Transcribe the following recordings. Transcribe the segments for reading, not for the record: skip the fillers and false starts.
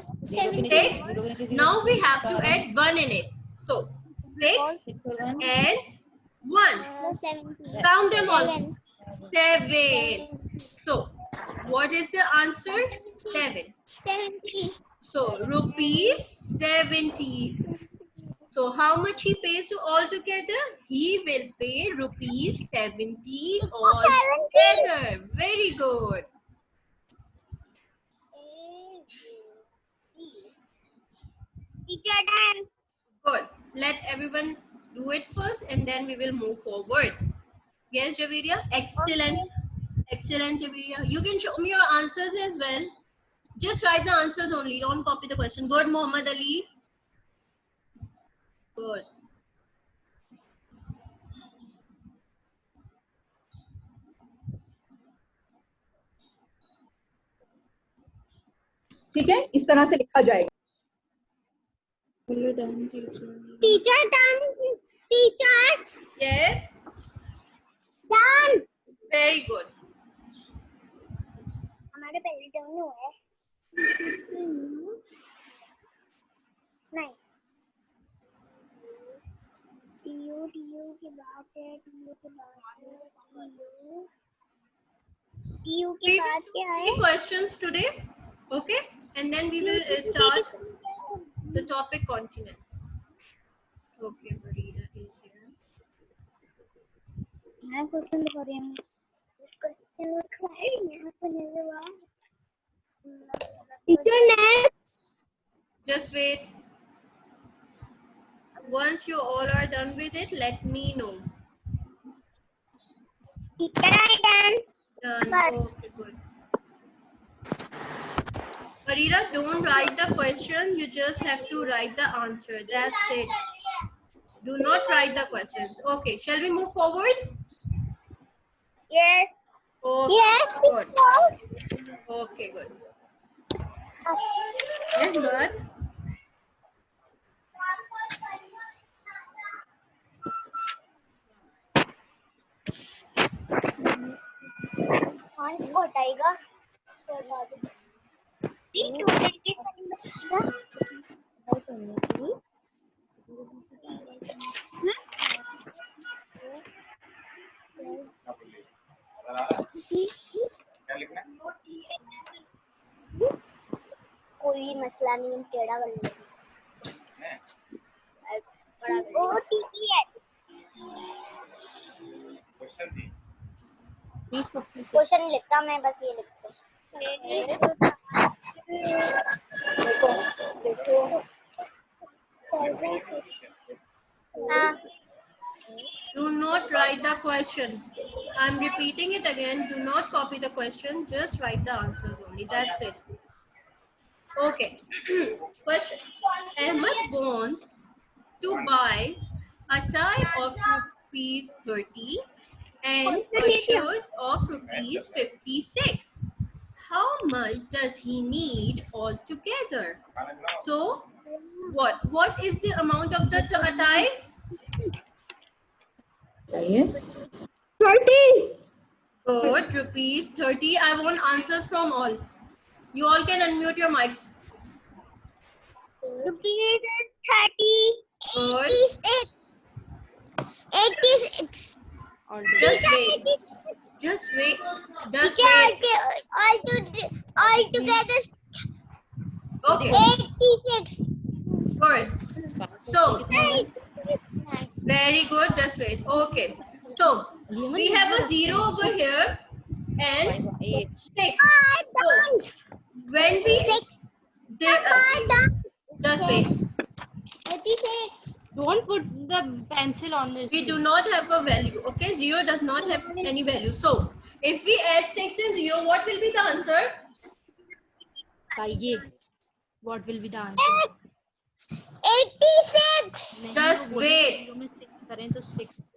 6. Now we have to add 1 in it. So 6 and 1. Count them all. 7. So what is the answer? 7. So rupees 70. So how much he pays you all together? He will pay rupees 70 all together. Very good. Good. Let everyone do it first and then we will move forward. Yes, Javiria? Excellent. Excellent, Javiria. You can show me your answers as well. Just write the answers only. Don't copy the question. Good, Muhammad Ali. Good. ठीक है, इस तरह से लिखा जाएगा. Teacher done. Teacher Yes. done. Very good. हमारे पहले turn हुआ है. नहीं. टीयू के बाद है. टीयू के We बाद will क्या do है? 3 questions today. Okay. And then we will start the topic continents. Okay, Marina is here. मैं क्वेश्चन लिख रही हूँ. क्वेश्चन लिख रही हूँ. Teacher next. Just wait. Once you all are done with it, let me know. Teacher I done. Done. Okay, good. Marina, don't write the question. You just have to write the answer. That's it. Do not write the questions. Okay, shall we move forward? Yes. Okay, Yes. good. Okay, good. Ahmad. कौन इसको हटाएगा? कोई मसला नहीं, हम टेढ़ा कर लेंगे. ओ ठीक है. क्वेश्चन नहीं लिखता मैं, बस ये लिखता हूँ. हाँ. Do not write the question. I'm repeating it again. Do not copy the question. Just write the answers only. That's it. Okay. Question. Ahmed wants to buy a tie of rupees 30 and a shirt of rupees 56. How much does he need altogether? So, what is the amount of the tie? 30. Good, rupees 30. I want answers from all. You all can unmute your mics. Rupees 30. Good. 86. Just wait. Just wait. Just wait. All together Okay. 86. Good. So, very good. Just wait. Okay. So, we have a 0 over here and 6. So, when we just wait. 86. Don't put the pencil on this. We do not have a value. Okay, 0 does not have any value. So, if we add 6 and 0, what will be the answer? What will be the answer? 86. Just wait. 6.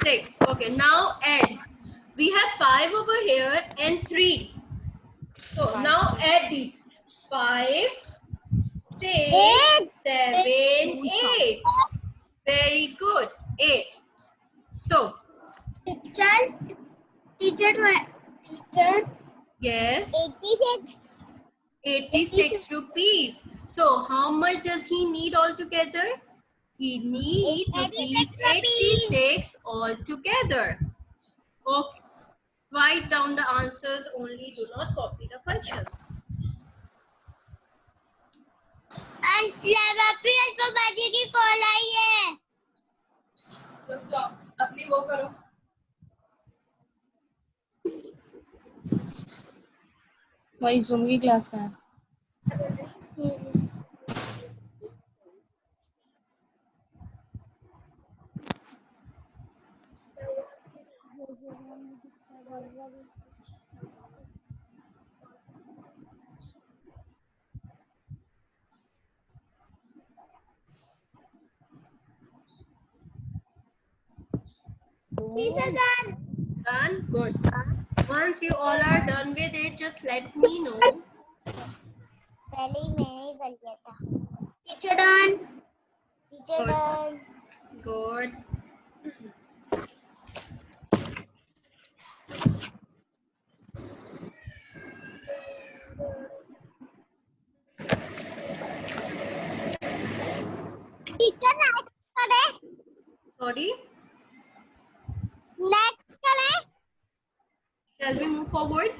6. Okay, now add. We have 5 over here and 3. So now add these. 5, 6, 7, 8. Very good. 8. So, Teacher, yes. 86. 86 rupees. So how much does he need altogether? He needs rupees 86 altogether. Okay. Write down the answers only. Do not copy the questions. बाजी की call आई है। अपनी वो करो। वही zoom की class का है। Done? Good. Once you all are done with it, just let me know. पहले ही मैंने ही कर लिया था। Teacher done. Teacher Good. Done. Good. Teacher next करें। Sorry. नेक्स्ट करें। Shall we move forward?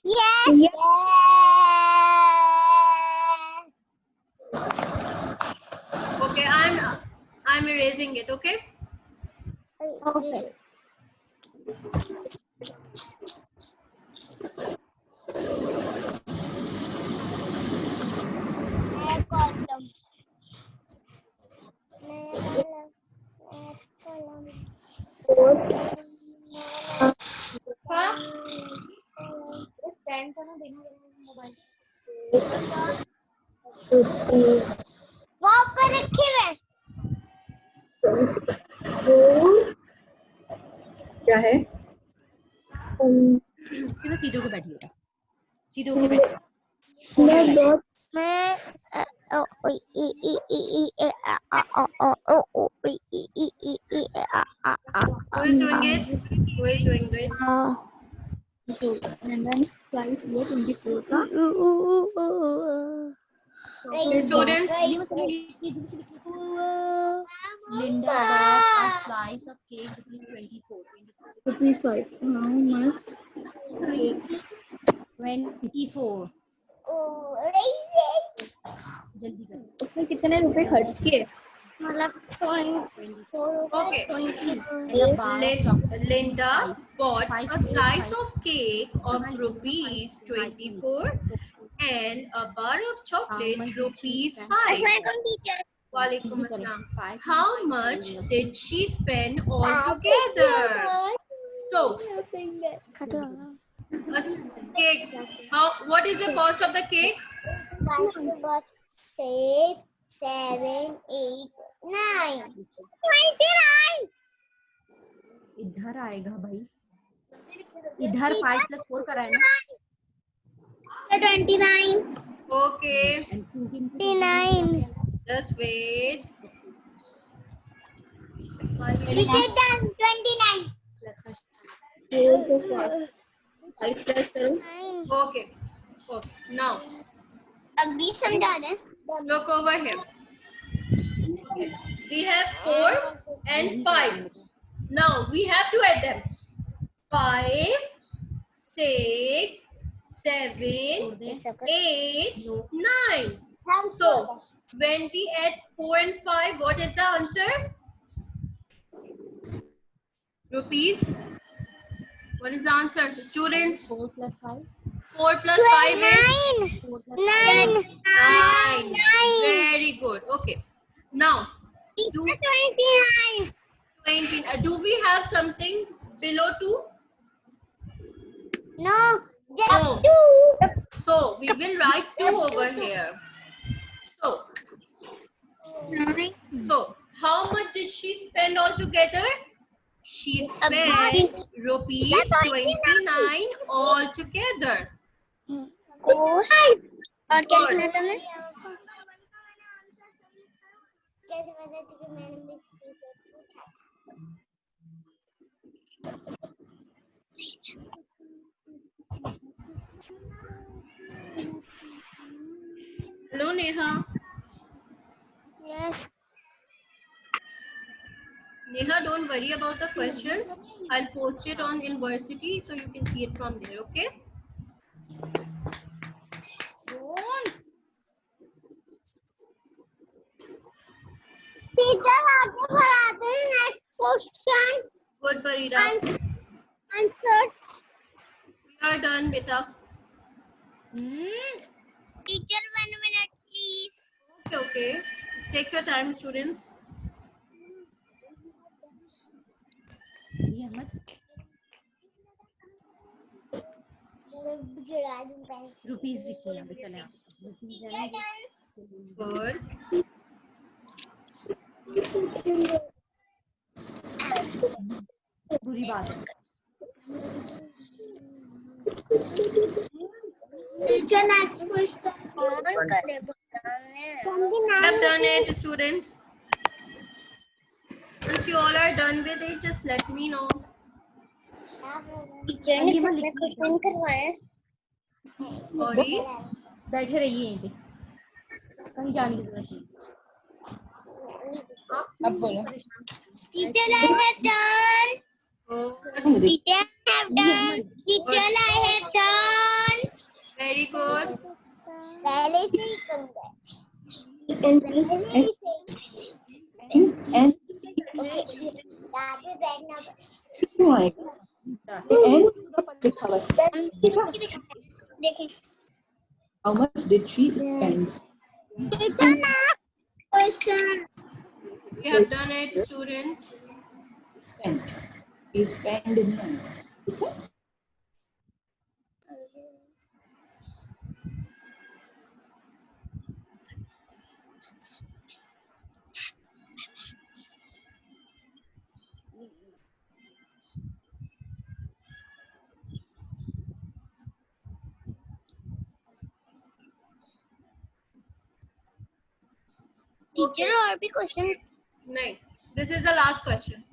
Yes. Okay, I'm erasing it. Okay. Okay. नया column. Send करना देना मोबाइल। वहाँ पर रखे हुए। क्या है? सीधे होके बैठी बेटा, सीधे होके बैठी। Who is doing it? Who is doing it? And then slice वो 24 का। Students, Linda bought a slice of cake rupees 24. Rupees 5. How much? 24. जल्दी कर। उसने कितने रुपए खर्च किए? okay. Linda bought a slice of cake of rupees 24 and a bar of chocolate rupees 5. Walaikum assalam. How much did she spend altogether? So, a cake. What is the cost of the cake? 6, 7, 8, 9. 29. इधर आएगा भाई, इधर 5 + 4 कराए ना। 29. Okay, 29. just wait. She did done 29. 4 plus 5 plus करो। Okay, okay. Now, अभी समझा दे। look over here. Okay. We have 4 and 5. Now, we have to add them. 5, 6, 7, 8, 9. So, when we add 4 and 5, what is the answer? Rupees. What is the answer? Students? 4 + 5. 4 plus 5 is? 4 + 9. 9. Very good. Okay. Now, do 29. 20. Do we have something below 2? No, just No. 2. So, we will write 2 over here. So, how much did she spend altogether? She spent rupees 29 altogether. कोस और क्या Good. लिखना था मैं? कैसे पता कि मैंने miss पूछा? Hello, Neha. Yes. Neha, don't worry about the questions. I'll post it on Inversity so you can see it from there, okay? Teacher, आगे बढ़ाते हैं next question. Good, Barira. Answer. We are done, beta. Teacher, 1 minute, please. Okay. Take your time, students. ये Ahmad rupees लिखिए यहाँ पे, चले rupees है ना ये? Good. बुरी बात है। Teacher, next question. We have done it, students. Once you all are done with it, just let me know. Teacher ने कितने क्वेश्चन करवाए? Sorry. बैठे रहिए यहीं पे, कहीं जाने की जरूरत नहीं। अब बोलो। Teacher, I have done. Oh, Teacher, I have done. Teacher, I have done. very good. पहले से ही कर गए. And Okay. आगे बैठना. देखें. how much did she spend? Teacher, next question. We have done it, students. Spent. He spent in money. Teacher और भी question. No, this is the last question.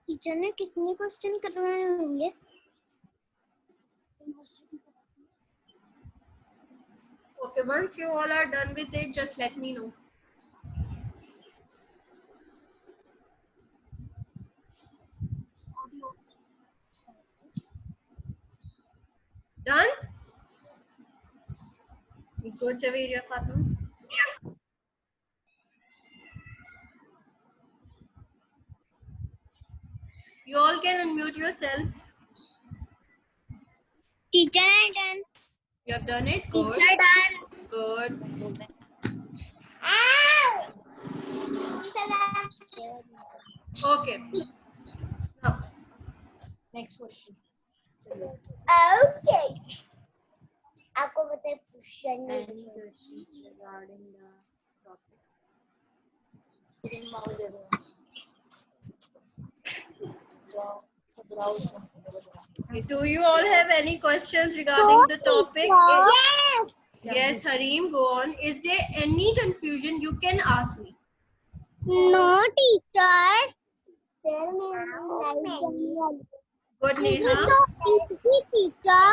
Teacher ने कितने क्वेश्चन करवाए होंगे? Okay, once you all are done with it, just let me know. Done? Good, Javeria Fatima. You all can unmute yourself. Teacher है done. You have done it. Good. Teacher done. Good. Okay. Now, next question. Okay. आपको पता है question Any questions regarding the topic? do you all have any questions regarding the topic? Yes. Yes, Harim, go on. Is there any confusion? You can ask me. No, teacher. Good, This is Neha. so easy, teacher.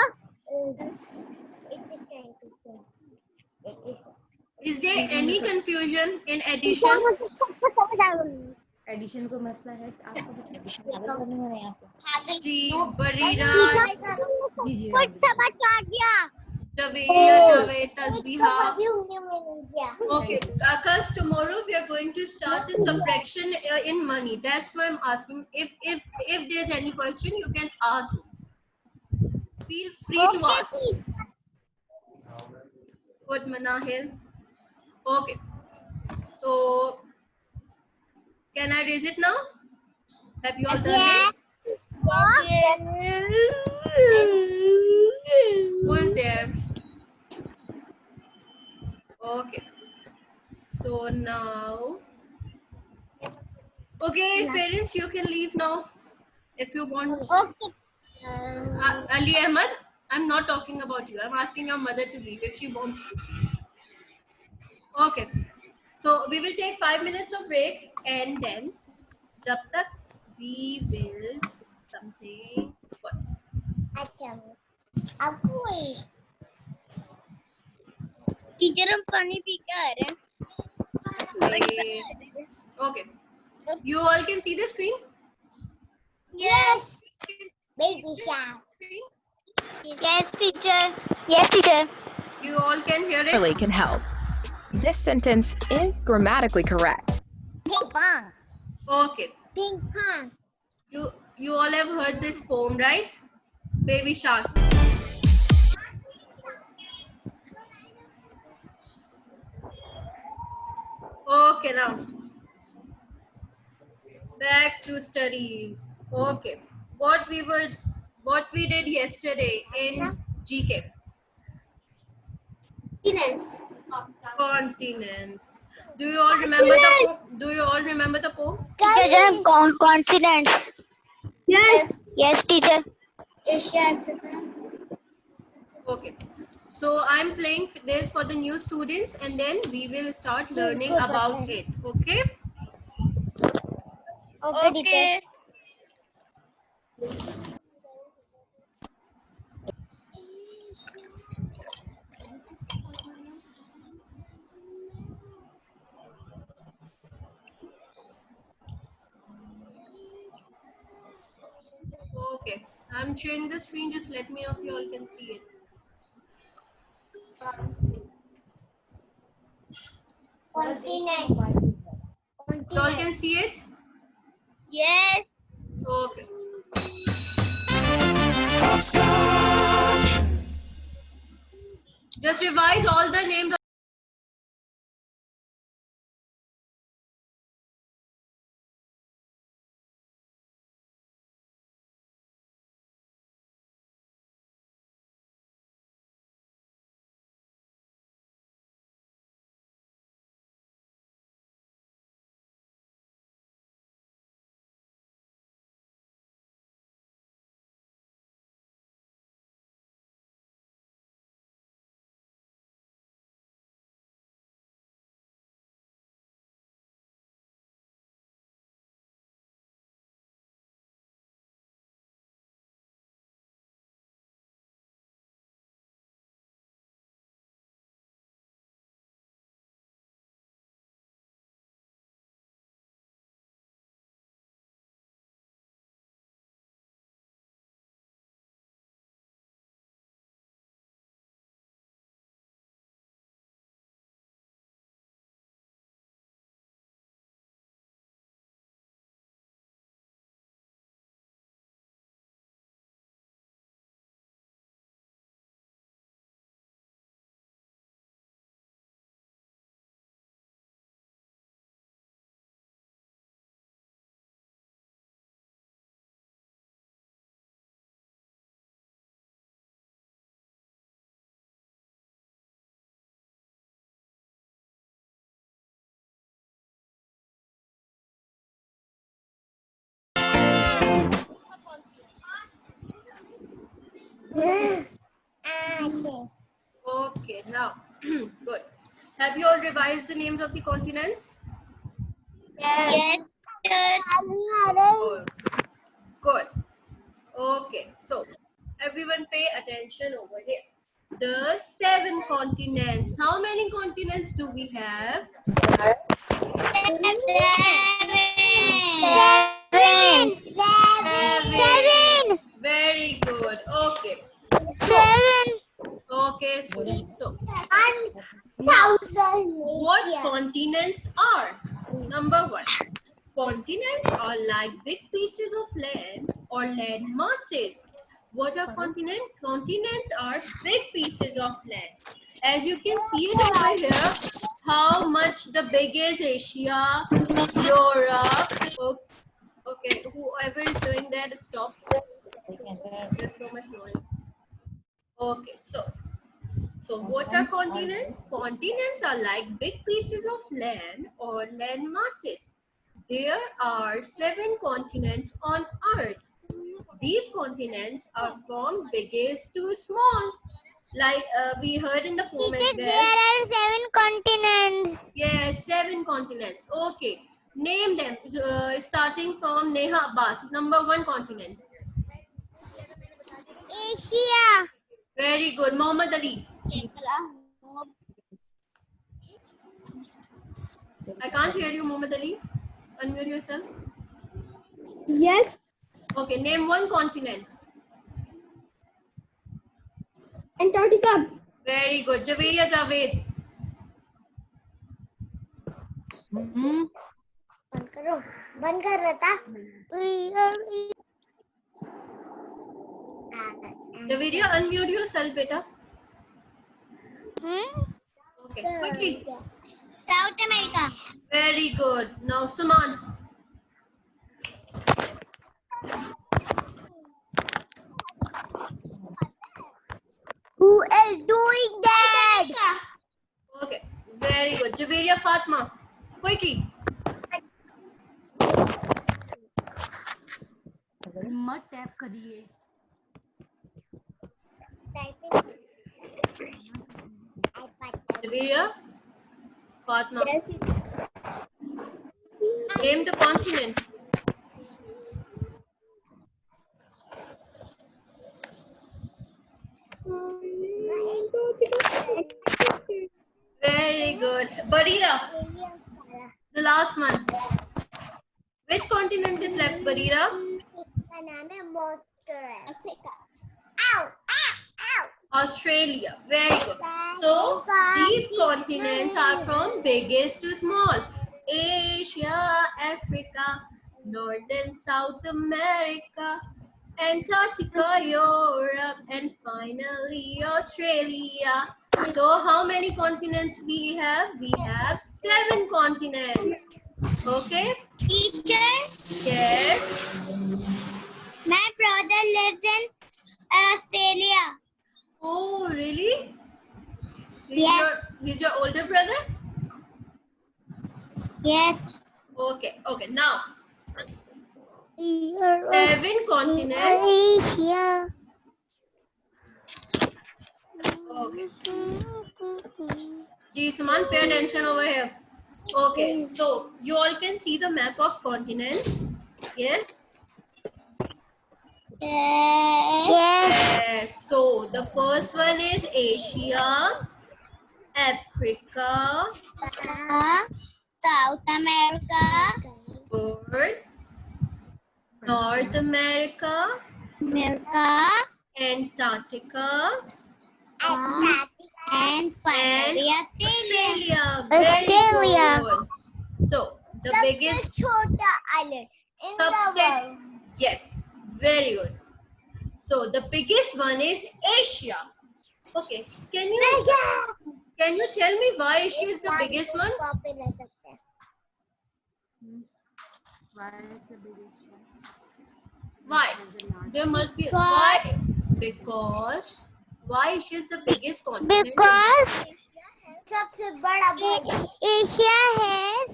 Is there any confusion in addition? Addition को मसला है, आपको addition G, Barira, कुछ समझ आ गया. Javeria, Javed, Tasbiha. अभी उन्हें मिल गया. Okay, Akash, tomorrow we are going to start the subtraction in money. That's why I'm asking. If there's any question, you can ask me. Feel free to ask. Good, Manahil. Okay. So, can I raise it now? Have you all done it? Who is there? Okay. So now, okay, parents, you can leave now if you want. Okay. Ali Ahmad, I'm not talking about you. I'm asking your mother to leave if she wants to. Okay. So we will take 5 minutes of break and then, jab tak we will something. अच्छा आपको teacher हम पानी P के आ रहे हैं. Okay. You all can see the screen? Yes. Baby shark. Yes, teacher. Yes, teacher. You all can hear it? Really can help. This sentence is grammatically correct. Ping pong. Okay. Ping pong. You all have heard this poem, right? Baby Shark. Okay, now back to studies. Okay. What we did yesterday in GK. Continents. Do you all remember the poem? Do you all remember the poem? Teacher, consonants. Yes. Yes, teacher. Asia, Africa. Okay. So I'm playing this for the new students and then we will start learning about it. Okay? Okay, teacher. Okay. I'm sharing the screen. Just let me know if you all can see it. Continents. You all can see it? Yes. Okay. Just revise all the names. Okay, now, good. Have you all revised the names of the continents? Yes. Good. Good. Okay, so everyone pay attention over here. The 7 continents. How many continents do we have? Seven. Very good. Okay. Okay, sweet. So, now, what continents are? Number 1. Continents are like big pieces of land or land masses. What are continents? Continents are big pieces of land. As you can see it over here, how much the big is Asia, Europe. Okay, whoever is doing that, stop. There's so much noise. Okay, so what are continents? Continents are like big pieces of land or land masses. There are 7 continents on Earth. These continents are from biggest to small. Like we heard in the poem as There well. are 7 continents. Yes, 7 continents. Okay. Name them. Starting from Neha Abbas. Number 1 continent. Asia. Very good. Muhammad Ali. I can't hear you, Muhammad Ali. Unmute yourself. Yes. Okay, name one continent. Antarctica. Very good. Javeria Javed. बंद करो. बंद कर रहा था. Javeria, unmute yourself, beta. Okay, quickly. South America. Very good. Now, Suman. Who is doing that? Okay, very good. Javeria Fatma. Quickly. मत tap करिए. Javeria Fatma. Name the continent. Very good. Barira, the last one. Which continent is left, Barira? Banana monster. Africa. Ow! Ow! Ow! Australia. Very good. So, these continents are from biggest to small. Asia, Africa, North and South America, Antarctica, Europe, and finally Australia. So, how many continents we have? We have 7 continents. Okay? Teacher, Yes. my brother lives in Australia. Oh, really? Yeah. He's your older brother? Yes. Okay, okay. Now, 7 continents. Asia. Okay. Ji, Suman, pay attention over here. Okay, so you all can see the map of continents. Yes? Yes. Yes. So the first one is Asia, Africa, South America. good, North America, Antarctica, And finally Australia. Australia. Very good. So the biggest छोटा island in the subset. world. Yes, very good. So the biggest one is Asia. Okay, can you tell me why Asia is the biggest one? Why is the biggest one? Why? There must be why? Because why Asia is the biggest continent? Because सबसे बड़ा Asia has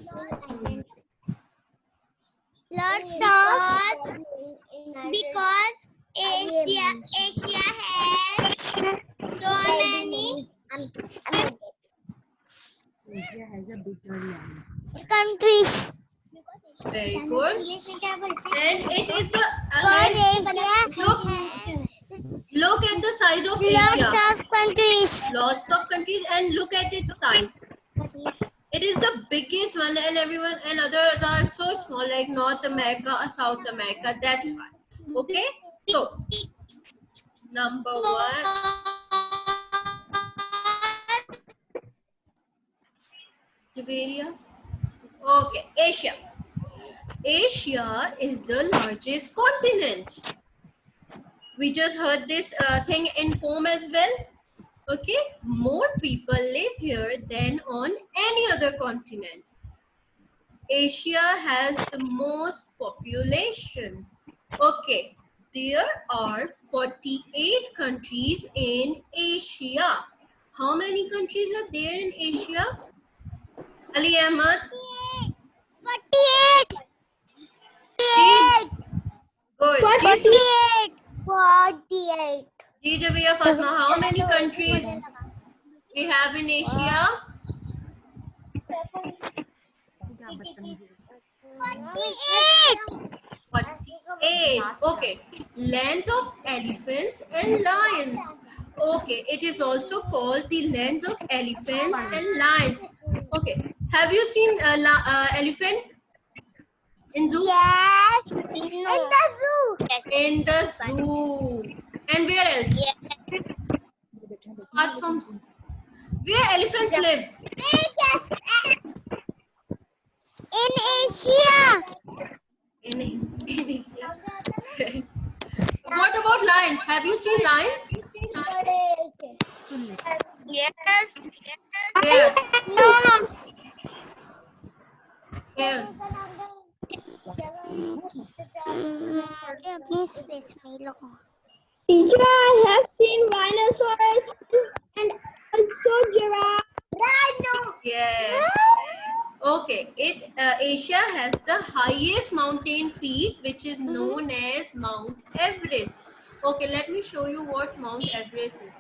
lots of because Asia has so many Asia has a bigger land. countries. Very good. And it is the look at the size of Asia. Lots of countries. Lots of countries, and look at its size. It is the biggest one, and everyone and others are so small, like North America or South America. That's why. Okay. So number 1. Javeria. Okay, Asia. Asia is the largest continent. We just heard this thing in poem as well. Okay, more people live here than on any other continent. Asia has the most population. Okay, there are 48 countries in Asia. How many countries are there in Asia? Ali Ahmad? 48. Good. 48. 48. Ji Javiya Fatma, how many countries we have in Asia? 48. 48. Okay. Lens of elephants and lions. Okay. It is also called the lens of elephants and lions. Okay. Have you seen elephant in zoo? Yes. In the zoo. Yes. In the zoo. And where else? Yes. Apart from zoo. Where elephants live? In Asia. In Asia. What about lions? Have you seen lions? सुन ले Yes. Where? No. Where? अपनी space में लो. Teacher, I have seen rhinoceros and also giraffe. Rhino. Yes. Okay. Asia has the highest mountain peak, which is known as Mount Everest. Okay, let me show you what Mount Everest is.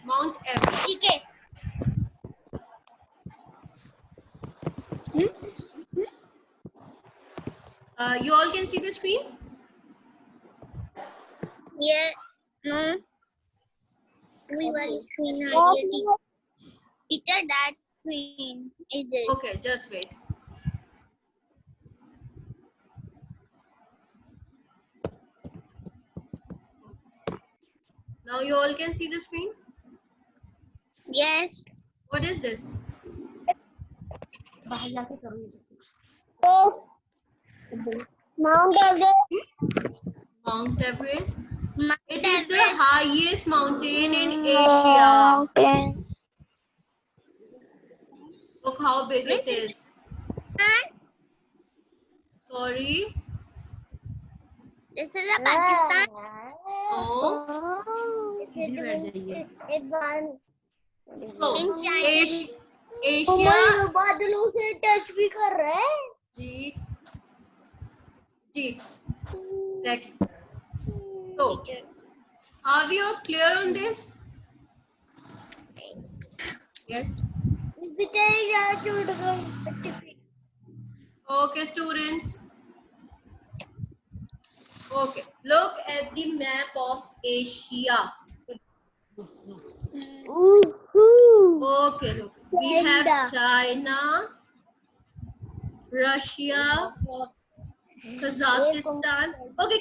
Mount Everest. ठीक है. You all can see the screen? Yeah. No. We were screen teacher, that screen is this. Okay, just wait. Now you all can see the screen? Yes. What is this? बाहर जाके करो ये सब कुछ Mount Everest. Mount Everest. Mount It is the Everest. highest mountain in Asia. Look how big it is. Sorry. This is a Pakistan. No. सीधी बैठ जाइए So, In China. Asia. बादलों से टच भी कर रहा है. G. Exactly. So, are we all clear on this? Yes. Okay, students. Okay, look at the map of Asia. Okay, look. We have China, Russia, Kazakhstan. Okay,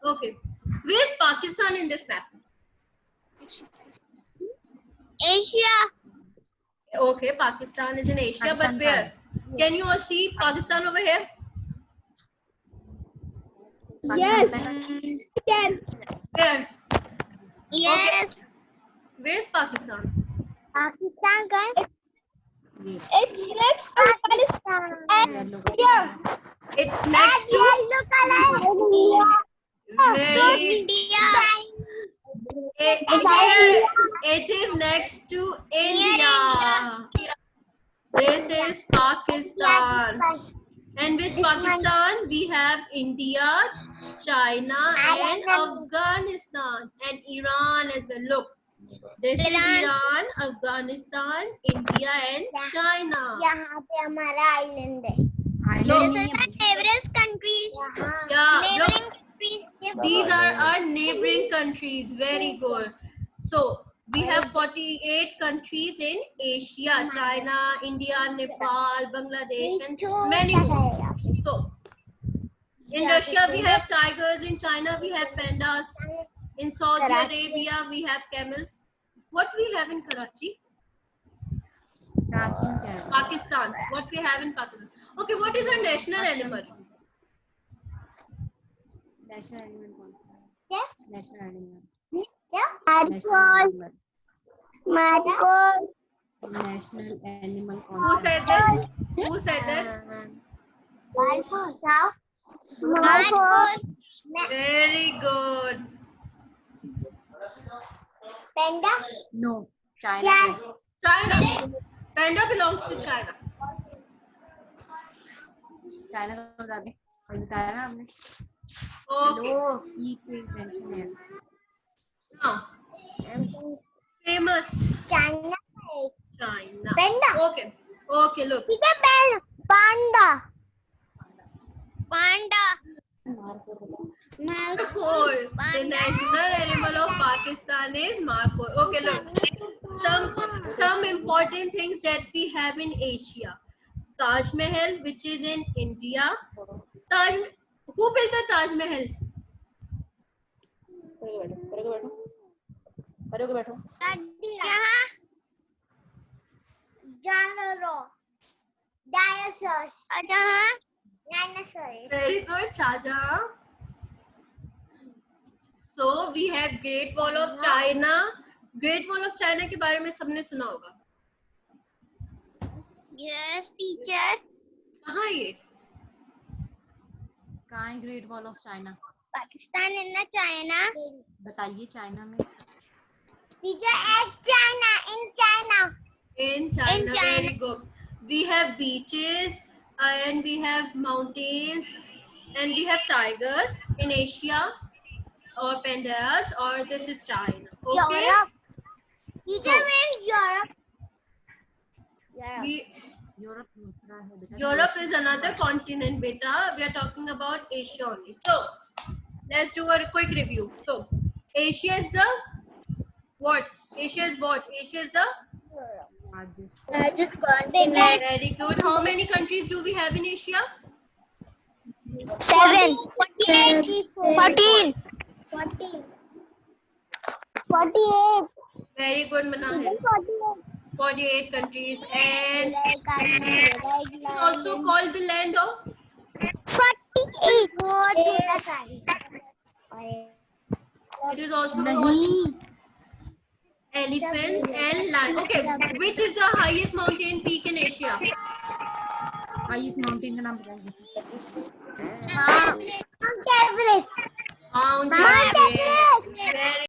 okay. Where's Pakistan in this map? Asia. Okay, Pakistan is in Asia, but where? Can you all see Pakistan over here? Yes. Can. Where? Yes. Where's Pakistan? Pakistan guys. It's next to Palestine. And here. It's next to very, India. it is next to India. This is Pakistan. And with Pakistan, we have India, China, and Afghanistan, and Iran as well. Look, this is Iran, Afghanistan, India, and China. यहाँ पे हमारा island है. Island This नहीं is है the neighboring countries. Yeah, look, Neighboring countries. these are our neighboring countries. Very good. So, we have 48 countries in Asia: China, India, Nepal, Bangladesh, and many more. So, in Russia, we have tigers. In China, we have pandas. In Saudi Arabia, we have camels. What we have in Karachi? प्राचीन क्या है Pakistan. What we have in Pakistan? Okay, what is our national animal? National animal कौन सा है क्या? National animal Marcos. Marcos. National animal कौन Who सा है said that? Who said that? Marcos. Marcos. Very good. Panda. No China China. Panda belongs to China. China का बता दे और बताया ना आपने Okay. ई कोई टेंशन है Now, famous China. China. Panda. Okay. Okay, look. ठीक है. Panda. Panda. Markhor. The national animal of Pakistan is markhor. Okay, look. Some important things that we have in Asia. Taj Mahal, which is in India. Who built the Taj Mahal? जानवरों dinosaurs dinosaur Very good, Shahjahan. So we have Great Wall of China. Great Wall of China के बारे में सबने सुना होगा. Yes teacher कहाँ है ये? कहाँ है great wall of China? Pakistan है ना चाइना बताइए चाइना में. Teacher at China in China In China. In China. Very good. We have beaches and we have mountains and we have tigers in Asia or pandas, or this is China. Okay. Teacher में Europe Europe दूसरा है बेटा. Europe is another continent, beta. We are talking about Asia only. So, let's do a quick review. So, Asia is the what? Asia is what? Asia is the largest continent very good. How many countries do we have in Asia? 7 14 48 Very good, Manahil. 48 countries, and it is also called the land of 48 it is also called elephants and lion. Okay, which is the highest mountain peak in Asia? Highest mountain का नाम बताइए. Mount Everest Mount Everest. Very